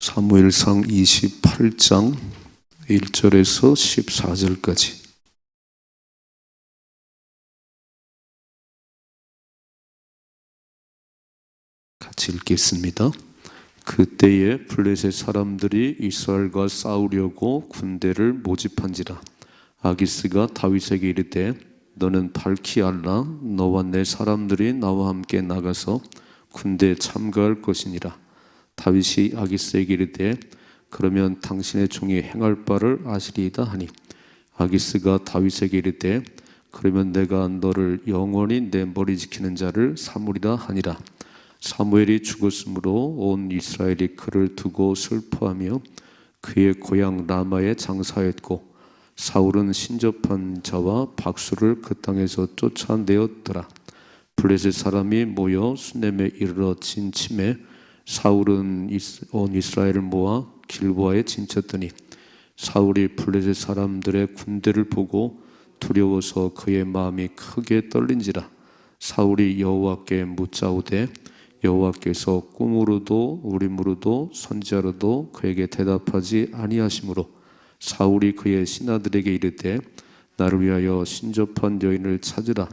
사무엘상 28장 1절에서 14절까지 같이 읽겠습니다. 그때에 블레셋 사람들이 이스라엘과 싸우려고 군대를 모집한지라. 아기스가 다윗에게 이르되 너는 밝히 알라. 너와 내 사람들이 나와 함께 나가서 군대에 참가할 것이니라. 다윗이 아기스에게 이르되 그러면 당신의 종이 행할 바를 아시리이다 하니, 아기스가 다윗에게 이르되 그러면 내가 너를 영원히 내 머리 지키는 자를 삼으리라 하니라. 사무엘이 죽었으므로 온 이스라엘이 그를 두고 슬퍼하며 그의 고향 라마에 장사했고, 사울은 신접한 자와 박수를 그 땅에서 쫓아내었더라. 블레셋 사람이 모여 수넴에 이르러 진침해 사울은 온 이스라엘을 모아 길보아에 진쳤더니, 사울이 블레셋 사람들의 군대를 보고 두려워서 그의 마음이 크게 떨린지라. 사울이 여호와께 묻자오되 여호와께서 꿈으로도 우림으로도 선지자로도 그에게 대답하지 아니하시므로, 사울이 그의 신하들에게 이르되 나를 위하여 신접한 여인을 찾으라.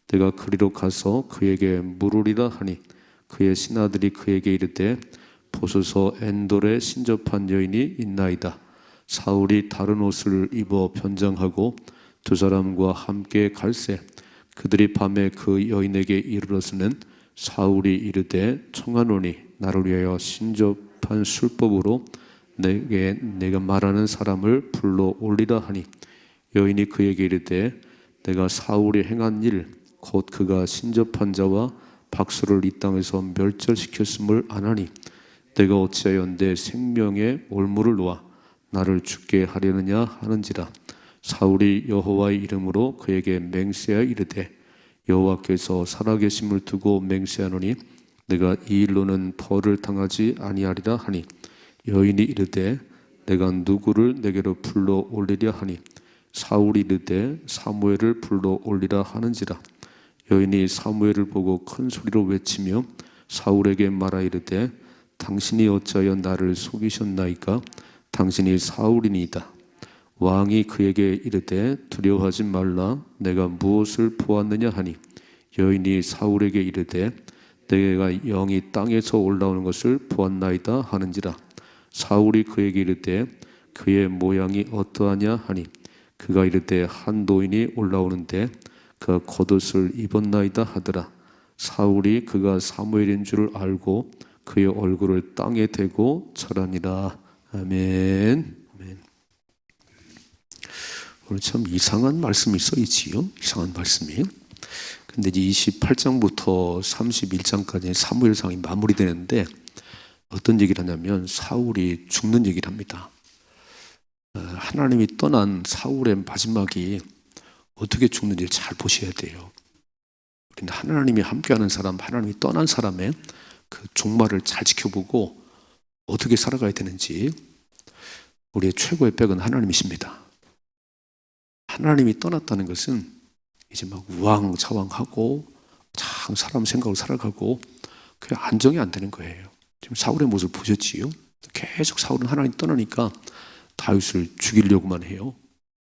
내가 그리로 가서 그에게 물으리라 하니, 그의 신하들이 그에게 이르되 보소서 엔돌에 신접한 여인이 있나이다. 사울이 다른 옷을 입어 변장하고 두 사람과 함께 갈새 그들이 밤에 그 여인에게 이르러서는 사울이 이르되 청하노니 나를 위하여 신접한 술법으로 내가 말하는 사람을 불러 올리라 하니, 여인이 그에게 이르되 내가 사울이 행한 일 곧 그가 신접한 자와 박수를 이 땅에서 멸절시켰음을 아나니, 내가 어찌하여 내 생명에 올무를 놓아 나를 죽게 하려느냐 하는지라. 사울이 여호와의 이름으로 그에게 맹세하여 이르되 여호와께서 살아계심을 두고 맹세하노니 내가 이 일로는 벌을 당하지 아니하리라 하니, 여인이 이르되 내가 누구를 내게로 불러 올리랴 하니, 사울이 이르되 사무엘을 불러 올리라 하는지라. 여인이 사무엘을 보고 큰 소리로 외치며 사울에게 말하 이르되 당신이 어찌하여 나를 속이셨나이까? 당신이 사울이니이다. 왕이 그에게 이르되 두려워하지 말라. 내가 무엇을 보았느냐 하니, 여인이 사울에게 이르되 내가 영이 땅에서 올라오는 것을 보았나이다 하는지라. 사울이 그에게 이르되 그의 모양이 어떠하냐 하니, 그가 이르되 한 노인이 올라오는데 그가 겉옷을 입었나이다 하더라. 사울이 그가 사무엘인 줄 알고 그의 얼굴을 땅에 대고 절하니라. 아멘. 아멘. 오늘 참 이상한 말씀이 써있지요. 이상한 말씀이. 근데 이제 28장부터 31장까지 사무엘상이 마무리되는데 어떤 얘기를 하냐면 사울이 죽는 얘기를 합니다. 하나님이 떠난 사울의 마지막이 어떻게 죽는지 잘 보셔야 돼요. 우리는 하나님이 함께하는 사람, 하나님이 떠난 사람의 그 종말을 잘 지켜보고 어떻게 살아가야 되는지. 우리의 최고의 백은 하나님이십니다. 하나님이 떠났다는 것은 이제 막 우왕좌왕하고 참 사람 생각으로 살아가고 그게 안정이 안 되는 거예요. 지금 사울의 모습을 보셨지요? 계속 사울은 하나님 떠나니까 다윗을 죽이려고만 해요.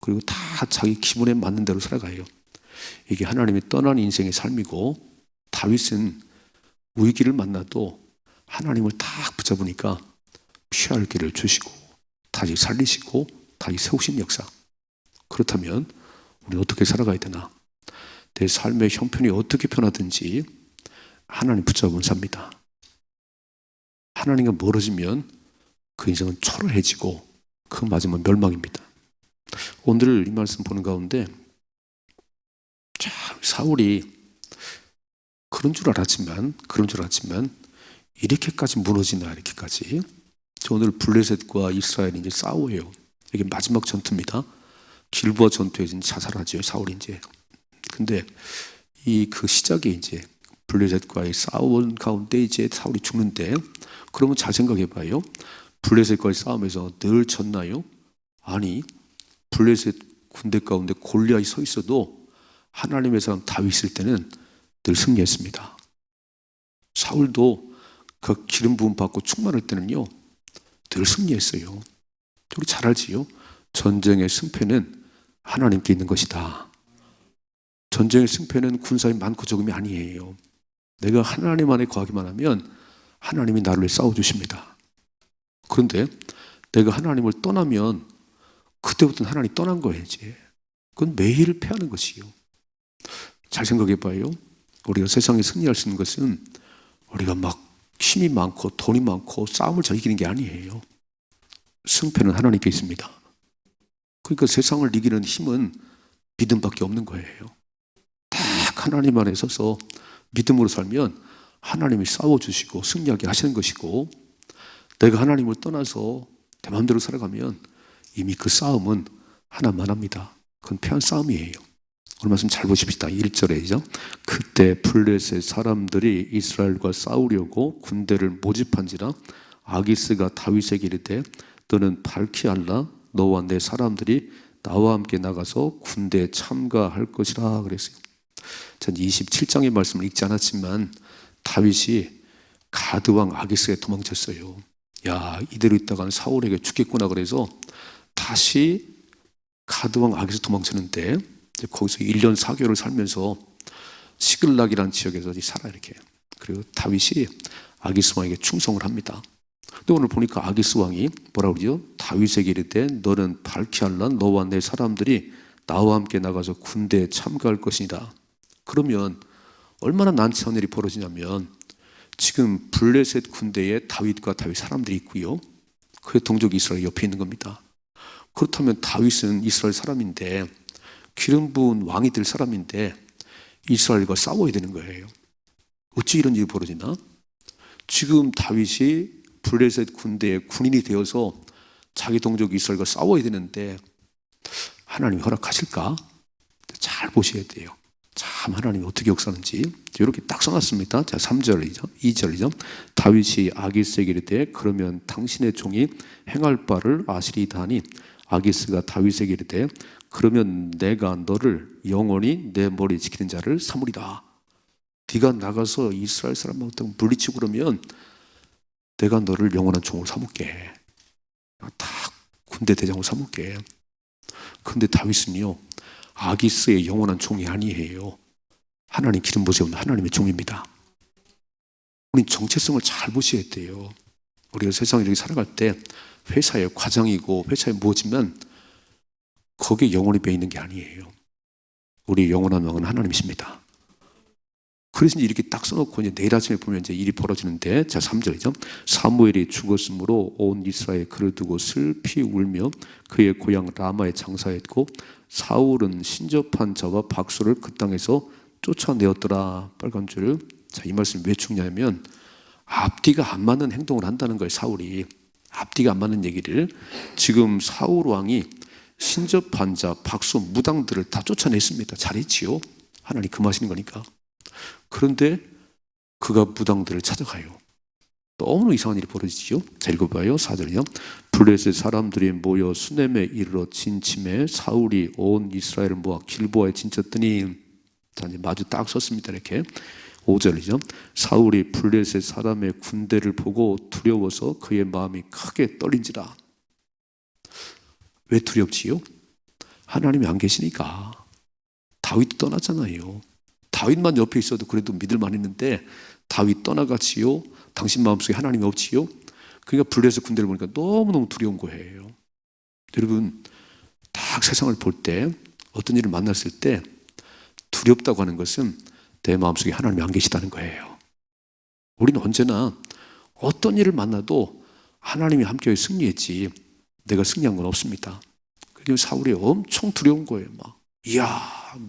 그리고 다 자기 기분에 맞는 대로 살아가요. 이게 하나님이 떠난 인생의 삶이고, 다윗은 위기를 만나도 하나님을 딱 붙잡으니까 피할 길을 주시고 다시 살리시고 다시 세우신 역사. 그렇다면 우리는 어떻게 살아가야 되나? 내 삶의 형편이 어떻게 변하든지 하나님 붙잡은 삽니다. 하나님과 멀어지면 그 인생은 초라해지고 그 맞으면 멸망입니다. 오늘 이 말씀 보는 가운데 참 사울이 그런 줄 알았지만 이렇게까지 무너지나, 이렇게까지. 오늘 블레셋과 이스라엘이 이제 싸워요. 이게 마지막 전투입니다. 길보아 전투에 자살하죠, 사울이 이제. 근데 그 시작에 이제 블레셋과의 싸움 가운데 이제 사울이 죽는데, 그러면 잘 생각해 봐요. 블레셋과의 싸움에서 늘 졌나요? 아니, 블레셋 군대 가운데 골리앗이 서 있어도 하나님의 사람 다윗 있을 때는 늘 승리했습니다. 사울도 그 기름 부음 받고 충만할 때는요, 늘 승리했어요. 우리 잘 알지요? 전쟁의 승패는 하나님께 있는 것이다. 전쟁의 승패는 군사의 많고 적음이 아니에요. 내가 하나님 안에 거하기만 하면 하나님이 나를 위해 싸워주십니다. 그런데 내가 하나님을 떠나면 그때부터는 하나님이 떠난 거예요. 이제 그건 매일 패하는 것이요. 잘 생각해 봐요. 우리가 세상에 승리할 수 있는 것은 우리가 막 힘이 많고 돈이 많고 싸움을 잘 이기는 게 아니에요. 승패는 하나님께 있습니다. 그러니까 세상을 이기는 힘은 믿음밖에 없는 거예요. 딱 하나님 안에 서서 믿음으로 살면 하나님이 싸워주시고 승리하게 하시는 것이고, 내가 하나님을 떠나서 내 마음대로 살아가면 이미 그 싸움은 하나만 합니다. 그건 패한 싸움이에요. 오늘 말씀 잘 보십시다. 1절에죠. 그때 블레셋 사람들이 이스라엘과 싸우려고 군대를 모집한지라 아기스가 다윗에게 이르되 너는 밝히 알라. 너와 내 사람들이 나와 함께 나가서 군대에 참가할 것이라 그랬어요. 전 27장의 말씀을 읽지 않았지만 다윗이 가드왕 아기스에 도망쳤어요. 야, 이대로 있다가는 사울에게 죽겠구나 그래서 다시 가드왕 아기스 도망쳤는데 거기서 1년 4개월을 살면서 시글락이라는 지역에서 살아 이렇게. 그리고 다윗이 아기스 왕에게 충성을 합니다. 근데 오늘 보니까 아기스 왕이 뭐라고 그러죠? 다윗에게 이르되 너는 밝히 알라. 너와 내 사람들이 나와 함께 나가서 군대에 참가할 것이다. 그러면 얼마나 난처한 일이 벌어지냐면 지금 블레셋 군대에 다윗과 다윗 사람들이 있고요. 그의 동족 이스라엘 옆에 있는 겁니다. 그렇다면 다윗은 이스라엘 사람인데 기름 부은 왕이 될 사람인데 이스라엘과 싸워야 되는 거예요. 어찌 이런 일이 벌어지나? 지금 다윗이 블레셋 군대의 군인이 되어서 자기 동족 이스라엘과 싸워야 되는데 하나님이 허락하실까? 잘 보셔야 돼요. 참 하나님이 어떻게 역사하는지 이렇게 딱 써놨습니다. 자, 3절이죠. 2절이죠. 다윗이 아기스에게 이르되 그러면 당신의 종이 행할 바를 아시리이다 하니 아기스가 다윗에게 이르되 그러면 내가 너를 영원히 내 머리 지키는 자를 삼으리다. 네가 나가서 이스라엘 사람한테 물리치고 그러면 내가 너를 영원한 종으로 삼을게. 다 군대 대장으로 삼을게. 그런데 다윗은요, 아기스의 영원한 종이 아니에요. 하나님 기름 부으신 하나님의 종입니다. 우리 정체성을 잘 보셔야 돼요. 우리가 세상에 이렇게 살아갈 때 회사의 과장이고 회사에 무엇이면 거기에 영원히 배이는 게 아니에요. 우리 영원한 왕은 하나님이십니다. 그래서 이렇게 딱 써놓고 이제 내일 아침에 보면 이제 일이 벌어지는데, 자 3절이죠. 사무엘이 죽었으므로 온 이스라엘 그를 두고 슬피 울며 그의 고향 라마에 장사했고 사울은 신접한 자와 박수를 그 땅에서 쫓아내었더라. 빨간 줄. 자, 이 말씀 왜 중요하냐면 앞뒤가 안 맞는 행동을 한다는 거예요. 사울이 앞뒤가 안 맞는 얘기를. 지금 사울 왕이 신접한 자, 박수, 무당들을 다 쫓아냈습니다. 잘했지요. 하나님 금하시는 거니까. 그런데 그가 무당들을 찾아가요. 너무 이상한 일이 벌어지죠. 자, 읽어봐요. 4절이요. 블레셋 사람들이 모여 수넴에 이르러 진침해 사울이 온 이스라엘을 모아 길보아에 진쳤더니, 자, 이제 마주 딱 섰습니다. 이렇게. 5절이죠. 사울이 블레셋 사람의 군대를 보고 두려워서 그의 마음이 크게 떨린지라. 왜 두렵지요? 하나님이 안 계시니까. 다윗도 떠났잖아요. 다윗만 옆에 있어도 그래도 믿을만 했는데 다윗 떠나갔지요. 당신 마음속에 하나님이 없지요. 그러니까 블레셋 군대를 보니까 너무너무 두려운 거예요. 여러분, 딱 세상을 볼 때 어떤 일을 만났을 때 두렵다고 하는 것은 내 마음속에 하나님이 안 계시다는 거예요. 우리는 언제나 어떤 일을 만나도 하나님이 함께 승리했지 내가 승리한 건 없습니다. 그리고 사울이 엄청 두려운 거예요. 막, 이야,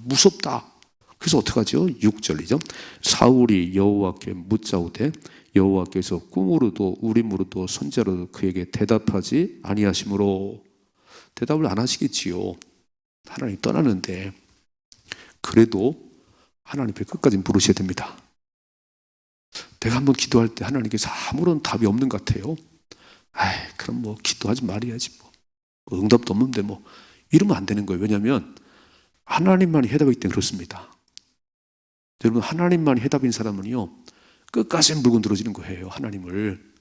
무섭다. 그래서 어떡하죠? 6절이죠. 사울이 여호와께 묻자오되 여호와께서 꿈으로도 우림으로도 선지자로도 그에게 대답하지 아니하심으로. 대답을 안 하시겠지요. 하나님 떠나는데. 그래도 하나님께 끝까지 물으셔야 됩니다. 내가 한번 기도할 때 하나님께서 아무런 답이 없는 것 같아요. 아이, 그럼 뭐 기도하지 말아야지 뭐. 응답도 없는데 뭐. 이러면 안 되는 거예요. 왜냐하면 하나님만이 해답이기 때문에 그렇습니다. 여러분, 하나님만이 해답인 사람은요 끝까지 물고 늘어지는 거예요. 하나님을.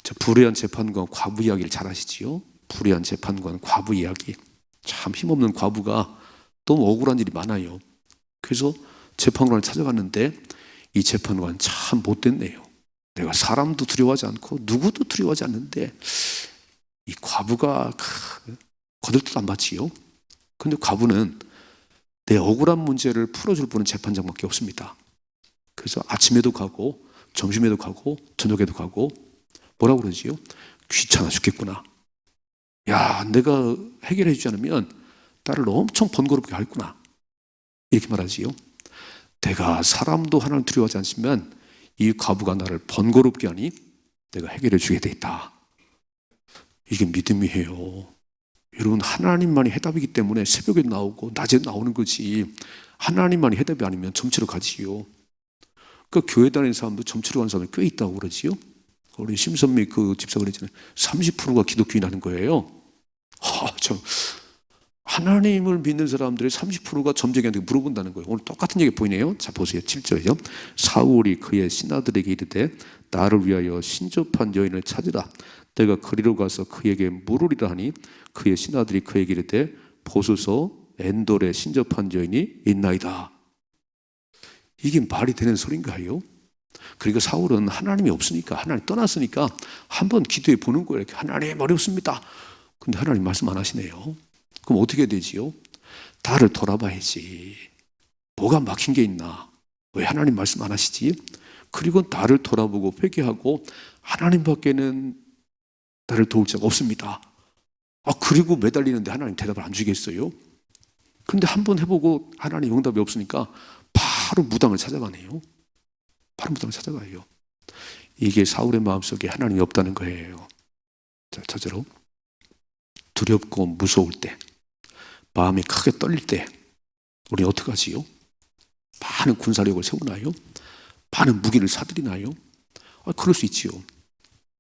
자, 불의한 재판관 과부 이야기를 잘 아시지요? 불의한 재판관 과부 이야기. 참 힘없는 과부가 너무 억울한 일이 많아요. 그래서 재판관을 찾아갔는데 이 재판관 참 못됐네요. 내가 사람도 두려워하지 않고 누구도 두려워하지 않는데 이 과부가 거들떠도 안 받지요. 근데 과부는 내 억울한 문제를 풀어줄 분은 재판장밖에 없습니다. 그래서 아침에도 가고 점심에도 가고 저녁에도 가고 뭐라고 그러지요? 귀찮아 죽겠구나. 야, 내가 해결해 주지 않으면 나를 엄청 번거롭게 하겠구나. 이렇게 말하지요. 내가 사람도 하나님 두려워하지 않지만 이 과부가 나를 번거롭게 하니 내가 해결해 주게 돼 있다. 이게 믿음이에요. 여러분, 하나님만이 해답이기 때문에 새벽에 나오고 낮에 나오는 거지, 하나님만이 해답이 아니면 점치러 가지요. 그 교회 다니는 사람도 점치러 가는 사람이 꽤 있다고 그러지요. 우리 심선미 그 집사가 그랬잖아요. 30%가 기독교인하는 거예요. 하나님을 믿는 사람들의 30%가 점쟁이한테 물어본다는 거예요. 오늘 똑같은 얘기 보이네요. 자, 보세요. 7절이요. 사울이 그의 신하들에게 이르되 나를 위하여 신접한 여인을 찾으라. 내가 그리로 가서 그에게 물으리라 하니 그의 신하들이 그에게 이르되 보소서 엔돌에 신접한 여인이 있나이다. 이게 말이 되는 소린가요? 그러니까 사울은 하나님이 없으니까, 하나님 떠났으니까 한번 기도해 보는 거예요. 이렇게 하나님 어렵습니다. 근데 하나님 말씀 안 하시네요. 그럼 어떻게 되지요? 나를 돌아봐야지. 뭐가 막힌 게 있나? 왜 하나님 말씀 안 하시지? 그리고 나를 돌아보고 회개하고 하나님밖에는 나를 도울 자가 없습니다. 그리고 매달리는데 하나님 대답을 안 주겠어요? 근데 한번 해보고 하나님 응답이 없으니까 바로 무당을 찾아가네요. 바로 무당을 찾아가요. 이게 사울의 마음속에 하나님이 없다는 거예요. 자, 저절로 두렵고 무서울 때, 마음이 크게 떨릴 때 우리 어떻게 하지요? 많은 군사력을 세우나요? 많은 무기를 사들이나요? 그럴 수 있지요.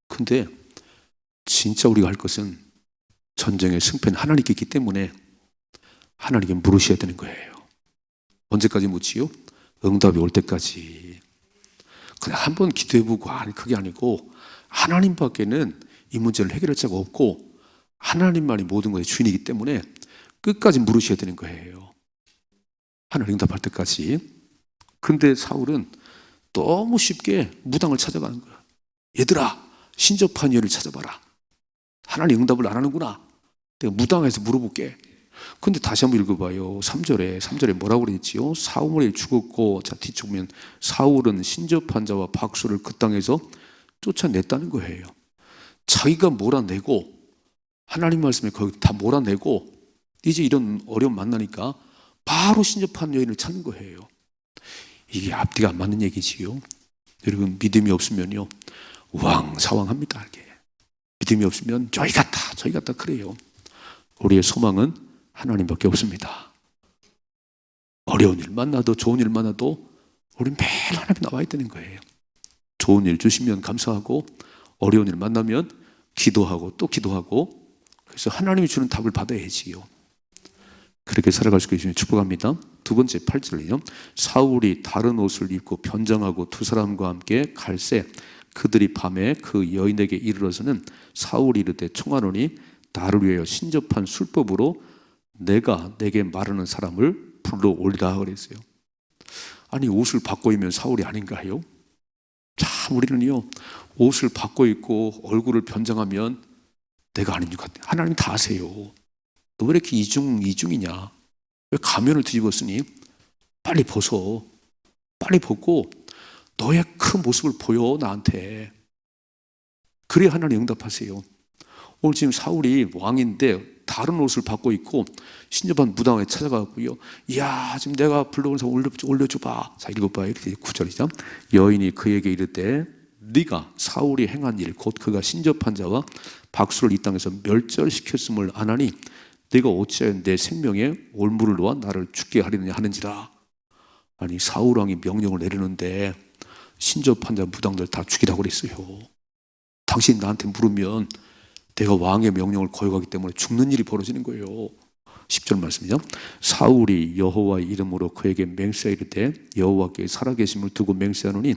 근데 진짜 우리가 할 것은 전쟁의 승패는 하나님께 있기 때문에 하나님께 물으셔야 되는 거예요. 언제까지 묻지요? 응답이 올 때까지. 그냥 한번 기도해보고 그게 아니고 하나님밖에는 이 문제를 해결할 자가 없고 하나님만이 모든 것의 주인이기 때문에 끝까지 물으셔야 되는 거예요. 하나님 응답할 때까지. 근데 사울은 너무 쉽게 무당을 찾아가는 거야. 얘들아, 신접한 여인을 찾아봐라. 하나님 응답을 안 하는구나. 내가 무당에서 물어볼게. 근데 다시 한번 읽어봐요. 3절에 뭐라고 그랬지요? 사울이 죽었고, 자, 뒤쪽 보면 사울은 신접한 자와 박수를 그 땅에서 쫓아냈다는 거예요. 자기가 몰아내고 하나님 말씀에 거기 다 몰아내고 이제 이런 어려움 만나니까 바로 신접한 여인을 찾는 거예요. 이게 앞뒤가 안 맞는 얘기지요. 여러분, 믿음이 없으면요 우왕사왕합니다. 이게 믿음이 없으면 저기 갔다 그래요. 우리의 소망은 하나님밖에 없습니다. 어려운 일 만나도 좋은 일 만나도 우리 매일 하나님 나와야 되는 거예요. 좋은 일 주시면 감사하고 어려운 일 만나면 기도하고 또 기도하고, 그래서 하나님이 주는 답을 받아야지요. 그렇게 살아갈 수 있으면 축복합니다. 두 번째 8절이요. 사울이 다른 옷을 입고 변장하고 두 사람과 함께 갈새 그들이 밤에 그 여인에게 이르러서는 사울이 이르되 청하노니 나를 위하여 신접한 술법으로 내가 내게 말하는 사람을 불러올리라 그랬어요. 아니, 옷을 바꿔 입으면 사울이 아닌가요? 참, 우리는요 옷을 바꿔 입고 얼굴을 변장하면 내가 아닌 것 같아요. 하나님 다 아세요. 너 왜 이렇게 이중이냐? 왜 가면을 뒤집었으니? 빨리 벗어. 빨리 벗고 너의 큰 모습을 보여 나한테. 그래야 하나님 응답하세요. 오늘 지금 사울이 왕인데 다른 옷을 받고 있고 신접한 무당에 찾아가고요. 이야, 지금 내가 불러온 사람 올려줘봐. 자, 읽어봐. 이렇게 9절이죠. 여인이 그에게 이르되 네가 사울이 행한 일 곧 그가 신접한 자와 박수를 이 땅에서 멸절시켰음을 아나니 네가 어찌하여 내 생명에 올무를 놓아 나를 죽게 하려느냐 하는지라. 아니, 사울 왕이 명령을 내리는데 신접한 자 무당들 다 죽이라고 그랬어요. 당신 나한테 물으면 내가 왕의 명령을 거역하기 때문에 죽는 일이 벌어지는 거예요. 10절 말씀이죠. 사울이 여호와의 이름으로 그에게 맹세하여 이르되 여호와께 살아계심을 두고 맹세하노니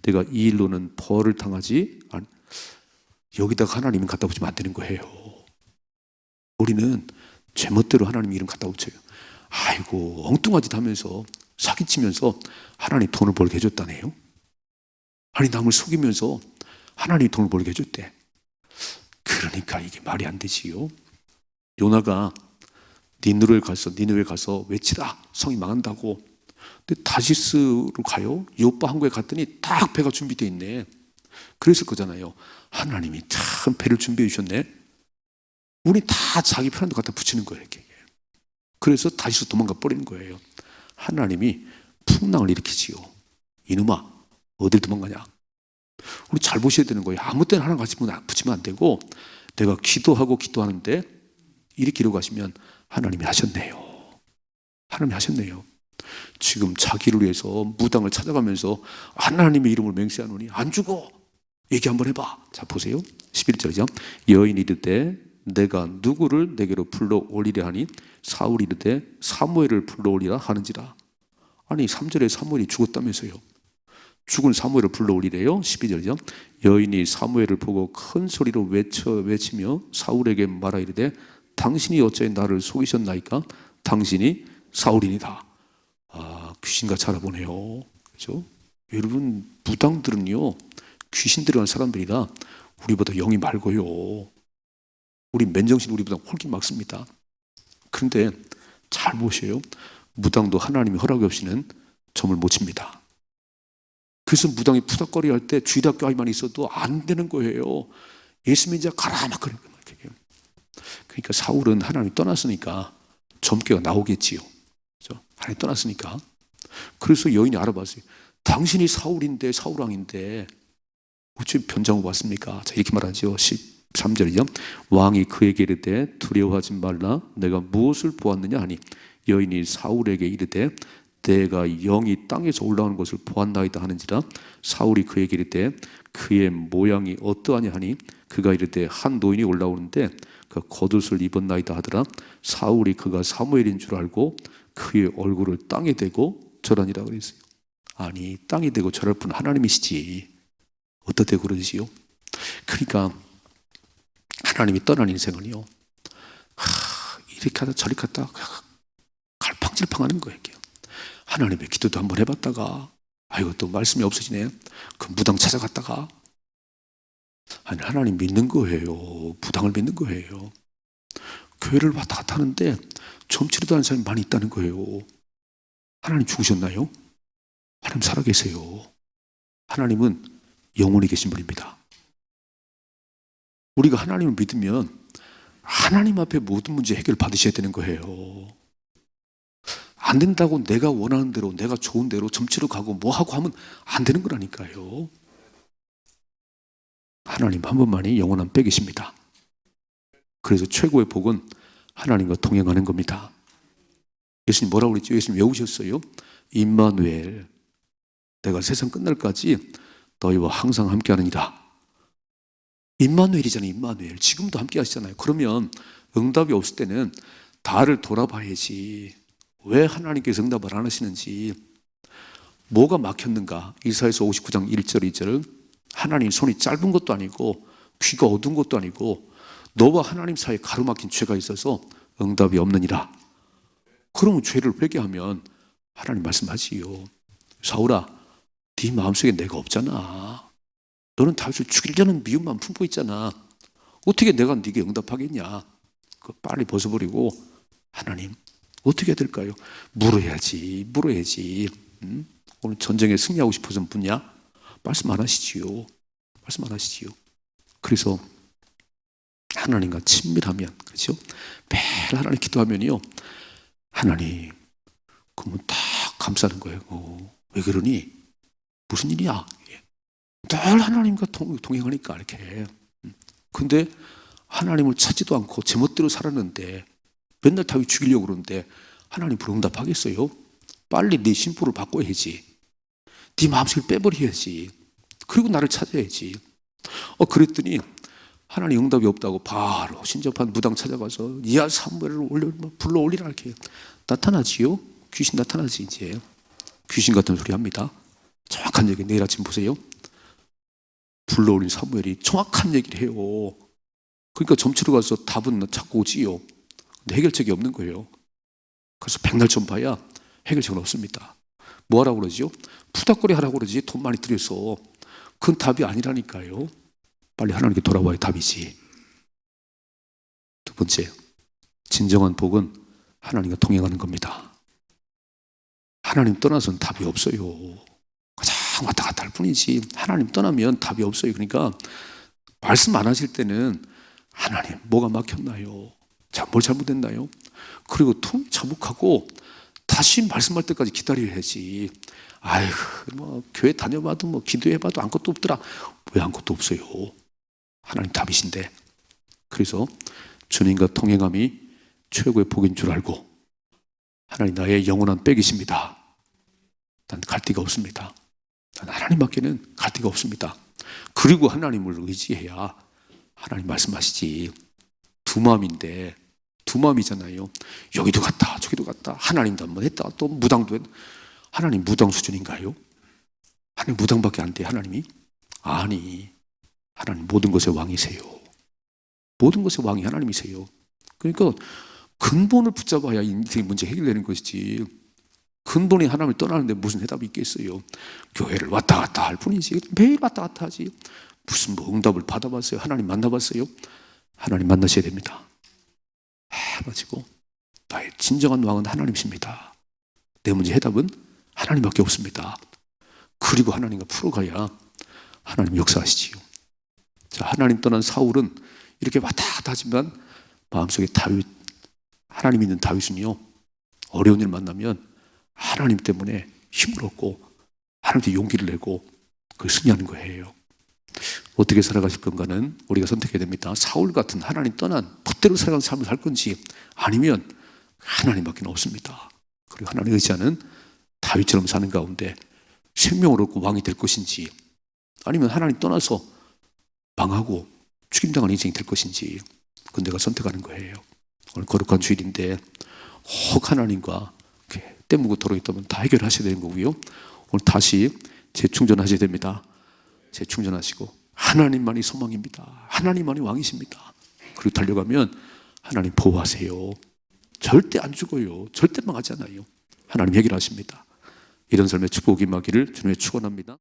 내가 이 일로는 벌을 당하지 여기다가 하나님 갖다 붙이면 안 되는 거예요. 우리는 제멋대로 하나님 이름 갖다 붙여요. 아이고 엉뚱한 짓 하면서 사기치면서 하나님 돈을 벌게 해줬다네요. 아니 남을 속이면서 하나님 돈을 벌게 해줬대. 그러니까 이게 말이 안 되지요. 요나가 니느웨에 가서 외치라 성이 망한다고. 근데 다시스로 가요. 요빠 항구에 갔더니 딱 배가 준비되어 있네. 그랬을 거잖아요. 하나님이 참 배를 준비해 주셨네. 우리 다 자기 편한 데 갖다 붙이는 거예요. 이렇게. 그래서 다시스 도망가 버리는 거예요. 하나님이 풍랑을 일으키지요. 이놈아 어딜 도망가냐. 우리 잘 보셔야 되는 거예요. 아무 때나 하나님 같이 붙이면 안 되고 내가 기도하는데 일으키려고 하시면 하나님이 하셨네요. 하나님이 하셨네요. 지금 자기를 위해서 무당을 찾아가면서 하나님의 이름을 맹세하노니 안 죽어. 얘기 한번 해봐. 자 보세요. 11절이죠. 여인이 이르되 내가 누구를 내게로 불러올리려 하니 사울이 이르되 사무엘을 불러올리라 하는지라. 아니 3절에 사무엘이 죽었다면서요. 죽은 사무엘을 불러올리래요. 12절이죠. 여인이 사무엘을 보고 큰 소리로 외치며 사울에게 말하 이르되 당신이 어찌 나를 속이셨나이까? 당신이 사울이니다. 아, 귀신같이 알아보네요. 그렇죠? 여러분 무당들은요 귀신 들어간 사람들이라 우리보다 영이 맑아요. 우리 맨정신 우리보다 홀긴 막습니다. 그런데 잘 보셔요. 무당도 하나님의 허락이 없이는 점을 못 칩니다. 그래서 무당이 푸닥거리 할 때 주일학교에만 있어도 안 되는 거예요. 예수 믿자 가라 막 그래요. 그러니까 사울은 하나님이 떠났으니까 점괘가 나오겠지요. 그렇죠? 하나님 떠났으니까. 그래서 여인이 알아봤어요. 당신이 사울인데 사울왕인데 어찌 변장을 왔습니까? 자 이렇게 말하죠. 13절이죠. 왕이 그에게 이르되 두려워하지 말라. 내가 무엇을 보았느냐 하니 여인이 사울에게 이르되 내가 영이 땅에서 올라오는 것을 보았나이다 하는지라. 사울이 그에게 이르되 그의 모양이 어떠하냐 하니 그가 이르되 한 노인이 올라오는데 그 겉옷을 입었나이다 하더라. 사울이 그가 사무엘인 줄 알고 그의 얼굴을 땅에 대고 절하니라 그랬어요. 아니 땅에 대고 절할 분은 하나님이시지 어떻게 그러지요? 그러니까 하나님이 떠난 인생은요 이렇게 하다 저렇게 하다 갈팡질팡하는 거예요. 하나님의 기도도 한번 해봤다가 아이고 또 말씀이 없어지네. 그 무당 찾아갔다가 아니 하나님 믿는 거예요. 무당을 믿는 거예요. 교회를 왔다 갔다 하는데 점치지도 않은 사람이 많이 있다는 거예요. 하나님 죽으셨나요? 하나님 살아계세요. 하나님은 영원히 계신 분입니다. 우리가 하나님을 믿으면 하나님 앞에 모든 문제 해결 받으셔야 되는 거예요. 안 된다고 내가 원하는 대로 내가 좋은 대로 점치러 가고 뭐 하고 하면 안 되는 거라니까요. 하나님 한 분만이 영원한 백이십니다. 그래서 최고의 복은 하나님과 동행하는 겁니다. 예수님 뭐라고 그랬죠? 예수님 외우셨어요? 임마누엘 내가 세상 끝날까지 너희와 항상 함께하느니라. 임마누엘이잖아요. 임마누엘 지금도 함께 하시잖아요. 그러면 응답이 없을 때는 나를 돌아봐야지. 왜 하나님께서 응답을 안 하시는지 뭐가 막혔는가. 이사야서 59장 1절 2절 하나님 손이 짧은 것도 아니고 귀가 어두운 것도 아니고 너와 하나님 사이에 가로막힌 죄가 있어서 응답이 없느니라. 그러면 죄를 회개하면 하나님 말씀하지요. 사울아 네 마음속에 내가 없잖아. 너는 다윗을 죽이려는 미움만 품고 있잖아. 어떻게 내가 네게 응답하겠냐. 그거 빨리 벗어버리고 하나님 어떻게 해야 될까요? 물어야지. 오늘 전쟁에 승리하고 싶어서 묻냐? 말씀 안 하시지요. 말씀 안 하시지요. 그래서 하나님과 친밀하면 그렇죠? 매일 하나님 기도하면요. 하나님 그러면 딱 감싸는 거예요. 왜 그러니? 무슨 일이야? 늘 하나님과 동행하니까 이렇게. 근데 하나님을 찾지도 않고 제멋대로 살았는데 맨날 다윗 죽이려고 그러는데 하나님 불응답하겠어요? 빨리 네 심부를 바꿔야지. 네 마음속을 빼버려야지. 그리고 나를 찾아야지. 그랬더니 하나님 응답이 없다고 바로 신접한 무당 찾아가서 이하 사무엘을 불러 올리라 이렇게 나타나지요. 귀신 나타나지 이제. 귀신 같은 소리 합니다. 정확한 얘기 내일 아침 보세요. 불러올린 사무엘이 정확한 얘기를 해요. 그러니까 점치러 가서 답은 찾고 오지요. 근데 해결책이 없는 거예요. 그래서 백날 전파야 해결책은 없습니다. 뭐 하라고 그러지요? 푸닥거리 하라고 그러지. 돈 많이 들여서. 그건 답이 아니라니까요. 빨리 하나님께 돌아와야 답이지. 두 번째, 진정한 복은 하나님과 동행하는 겁니다. 하나님 떠나서는 답이 없어요. 가장 왔다 갔다 할 뿐이지 하나님 떠나면 답이 없어요. 그러니까 말씀 안 하실 때는 하나님 뭐가 막혔나요? 뭘 잘못했나요? 그리고 통 자복하고 다시 말씀할 때까지 기다려야지. 아이고 뭐 교회 다녀봐도 뭐 기도해봐도 아무것도 없더라. 왜 아무것도 없어요? 하나님 답이신데. 그래서 주님과 통행함이 최고의 복인 줄 알고 하나님 나의 영원한 백이십니다. 난 갈 데가 없습니다. 난 하나님밖에는 갈 데가 없습니다. 그리고 하나님을 의지해야 하나님 말씀하시지. 두 마음인데 두 마음이잖아요. 여기도 갔다 저기도 갔다 하나님도 한번 했다 또 무당도 했다. 하나님 무당 수준인가요? 하나님 무당밖에 안 돼요 하나님이? 아니 하나님 모든 것의 왕이세요. 모든 것의 왕이 하나님이세요. 그러니까 근본을 붙잡아야 인생의 문제 해결되는 것이지 근본이 하나님을 떠나는데 무슨 해답이 있겠어요. 교회를 왔다 갔다 할 뿐이지 매일 왔다 갔다 하지 무슨 뭐 응답을 받아봤어요? 하나님 만나봤어요? 하나님 만나셔야 됩니다. 해가지고 나의 진정한 왕은 하나님이십니다. 내 문제 해답은 하나님밖에 없습니다. 그리고 하나님과 풀어가야 하나님 역사하시지요. 자, 하나님 떠난 사울은 이렇게 왔다 갔다 하지만 마음속에 다윗, 하나님 있는 다윗은요 어려운 일 만나면 하나님 때문에 힘을 얻고 하나님한테 용기를 내고 그걸 승리하는 거예요. 어떻게 살아가실 건가는 우리가 선택해야 됩니다. 사울 같은 하나님 떠난 멋대로 살아가는 삶을 살 건지 아니면 하나님밖에 없습니다. 그리고 하나님 의지하는 다윗처럼 사는 가운데 생명을 얻고 왕이 될 것인지 아니면 하나님 떠나서 망하고 죽임당한 인생이 될 것인지 그건 내가 선택하는 거예요. 오늘 거룩한 주일인데 혹 하나님과 때묻고 덜어있다면 다 해결하셔야 되는 거고요. 오늘 다시 재충전하셔야 됩니다. 재충전하시고 하나님만이 소망입니다. 하나님만이 왕이십니다. 그리고 달려가면 하나님 보호하세요. 절대 안 죽어요. 절대 망하지 않아요. 하나님 해결하십니다. 이런 삶의 축복이 임하기를 주님의 축원합니다.